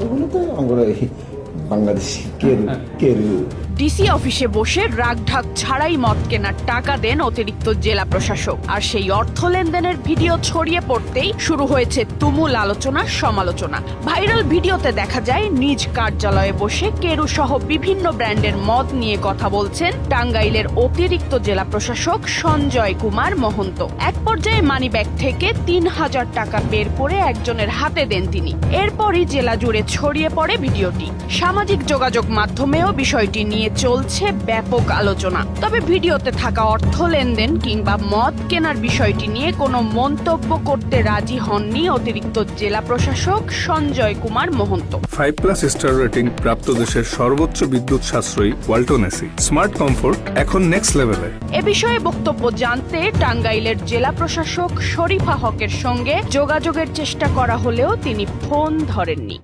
ওগুলো তো আমরা বাংলাদেশি কেরু। ডিসি অফিসে বসে রাগঢাক ছাড়াই মদ কেনার টাকা দেন অতিরিক্ত জেলা প্রশাসক, আর সেই অর্থ লেনদেনের ভিডিও ছড়িয়ে পড়তেই শুরু হয়েছে তুমুল আলোচনা সমালোচনা। ভাইরাল ভিডিওতে দেখা যায় নিজ কার্যালয়ে বসে কেরু সহ বিভিন্ন ব্র্যান্ডের মদ নিয়ে কথা বলছেন টাঙ্গাইলের অতিরিক্ত জেলা প্রশাসক সঞ্জয় কুমার মহন্ত। এক পর্যায়ে মানিব্যাগ থেকে ৩,০০০ টাকা বের করে একজনের হাতে দেন তিনি। এরপরই জেলা জুড়ে ছড়িয়ে পড়ে ভিডিওটি। সামাজিক যোগাযোগ মাধ্যমেও বিষয়টি নিয়ে চলছে ব্যাপক আলোচনা। তবে ভিডিওতে থাকা অর্থ লেনদেন কিংবা মদ কেনার বিষয়টি নিয়ে কোনো মন্তব্য করতে রাজি হননি অতিরিক্ত জেলা প্রশাসক সঞ্জয় কুমার মহন্ত। 5+ স্টার রেটিং প্রাপ্ত দেশের সর্বোচ্চ বিদ্যুৎ সাশ্রয়ী ওয়ালটন এসি স্মার্ট কমফোর্ট এখন নেক্সট লেভেলে। এ বিষয়ে বক্তব্য জানতে টাঙ্গাইলের জেলা প্রশাসক শরীফা হকের সঙ্গে যোগাযোগের চেষ্টা করা হলেও তিনি ফোন ধরেননি।